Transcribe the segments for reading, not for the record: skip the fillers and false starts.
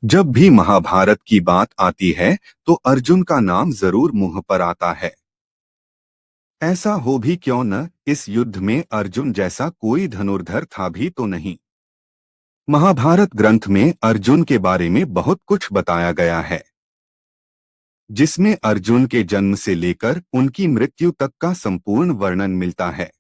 जब भी महाभारत की बात आती है तो अर्जुन का नाम जरूर मुंह पर आता है। ऐसा हो भी क्यों न, इस युद्ध में अर्जुन जैसा कोई धनुर्धर था भी तो नहीं। महाभारत ग्रंथ में अर्जुन के बारे में बहुत कुछ बताया गया है, जिसमें अर्जुन के जन्म से लेकर उनकी मृत्यु तक का संपूर्ण वर्णन मिलता है।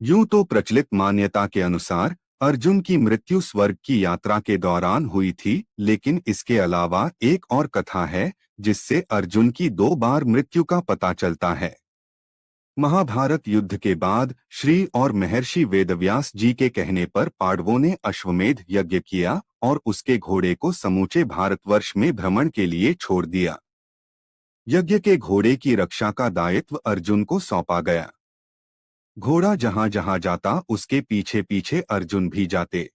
यूं तो प्रचलित मान्यता के अनुसार अर्जुन की मृत्यु स्वर्ग की यात्रा के दौरान हुई थी, लेकिन इसके अलावा एक और कथा है जिससे अर्जुन की 2 बार मृत्यु का पता चलता है। महाभारत युद्ध के बाद श्री और महर्षि वेदव्यास जी के कहने पर पांडवों ने अश्वमेध यज्ञ किया और उसके घोड़े को समूचे भारतवर्ष में भ्रमण के लिए छोड़ दिया। यज्ञ के घोड़े की रक्षा का दायित्व अर्जुन को सौंपा गया। घोड़ा जहां जहां जाता उसके पीछे पीछे अर्जुन भी जाते।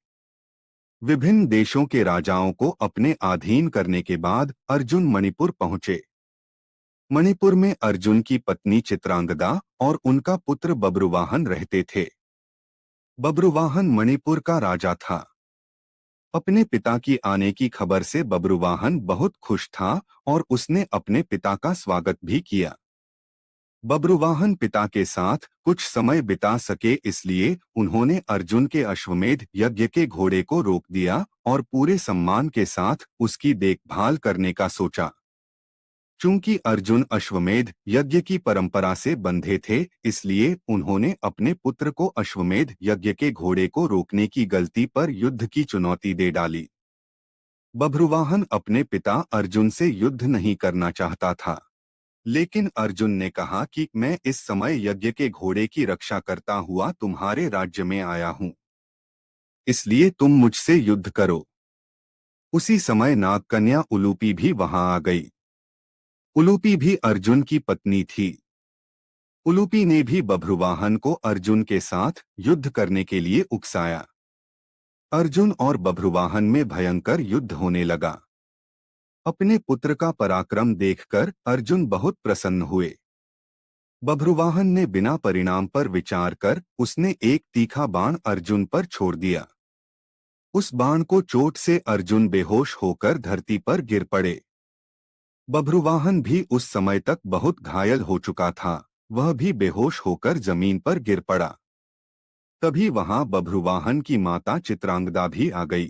विभिन्न देशों के राजाओं को अपने अधीन करने के बाद अर्जुन मणिपुर पहुंचे। मणिपुर में अर्जुन की पत्नी चित्रांगदा और उनका पुत्र बब्रुवाहन रहते थे। बब्रुवाहन मणिपुर का राजा था। अपने पिता की आने की खबर से बब्रुवाहन बहुत खुश था और उसने अपने पिता का स्वागत भी किया। बब्रुवाहन पिता के साथ कुछ समय बिता सके, इसलिए उन्होंने अर्जुन के अश्वमेध यज्ञ के घोड़े को रोक दिया और पूरे सम्मान के साथ उसकी देखभाल करने का सोचा। चूंकि अर्जुन अश्वमेध यज्ञ की परंपरा से बंधे थे, इसलिए उन्होंने अपने पुत्र को अश्वमेध यज्ञ के घोड़े को रोकने की गलती पर युद्ध की चुनौती दे डाली। बब्रुवाहन अपने पिता अर्जुन से युद्ध नहीं करना चाहता था, लेकिन अर्जुन ने कहा कि मैं इस समय यज्ञ के घोड़े की रक्षा करता हुआ तुम्हारे राज्य में आया हूँ, इसलिए तुम मुझसे युद्ध करो। उसी समय नागकन्या उलूपी भी वहां आ गई। उलूपी भी अर्जुन की पत्नी थी। उलूपी ने भी बब्रुवाहन को अर्जुन के साथ युद्ध करने के लिए उकसाया। अर्जुन और बब्रुवाहन में भयंकर युद्ध होने लगा। अपने पुत्र का पराक्रम देखकर अर्जुन बहुत प्रसन्न हुए। बब्रुवाहन ने बिना परिणाम पर विचार कर उसने एक तीखा बाण अर्जुन पर छोड़ दिया। उस बाण को चोट से अर्जुन बेहोश होकर धरती पर गिर पड़े। बब्रुवाहन भी उस समय तक बहुत घायल हो चुका था, वह भी बेहोश होकर जमीन पर गिर पड़ा। तभी वहां बब्रुवाहन की माता चित्रांगदा भी आ गई।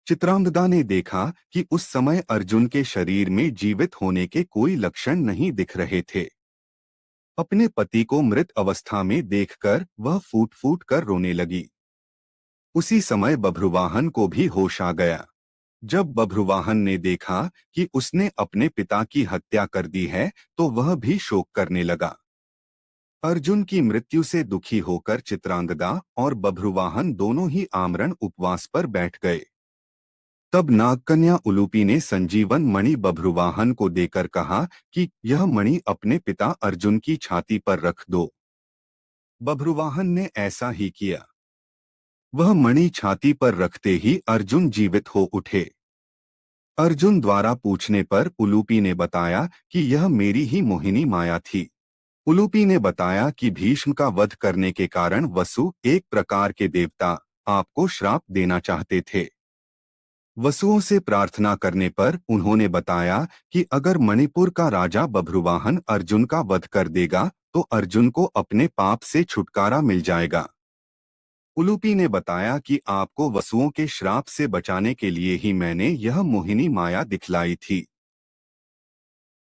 चित्रांगदा ने देखा कि उस समय अर्जुन के शरीर में जीवित होने के कोई लक्षण नहीं दिख रहे थे। अपने पति को मृत अवस्था में देखकर वह फूट फूट कर रोने लगी। उसी समय बब्रुवाहन को भी होश आ गया। जब बब्रुवाहन ने देखा कि उसने अपने पिता की हत्या कर दी है, तो वह भी शोक करने लगा। अर्जुन की मृत्यु से दुखी होकर चित्रांगदा और बब्रुवाहन दोनों ही आमरण उपवास पर बैठ गए। तब नागकन्या उलूपी ने संजीवन मणि बब्रुवाहन को देकर कहा कि यह मणि अपने पिता अर्जुन की छाती पर रख दो। बब्रुवाहन ने ऐसा ही किया। वह मणि छाती पर रखते ही अर्जुन जीवित हो उठे। अर्जुन द्वारा पूछने पर उलूपी ने बताया कि यह मेरी ही मोहिनी माया थी। उलूपी ने बताया कि भीष्म का वध करने के कारण वसु, एक प्रकार के देवता, आपको श्राप देना चाहते थे। वसुओं से प्रार्थना करने पर उन्होंने बताया कि अगर मणिपुर का राजा बब्रुवाहन अर्जुन का वध कर देगा तो अर्जुन को अपने पाप से छुटकारा मिल जाएगा। उलूपी ने बताया कि आपको वसुओं के श्राप से बचाने के लिए ही मैंने यह मोहिनी माया दिखलाई थी।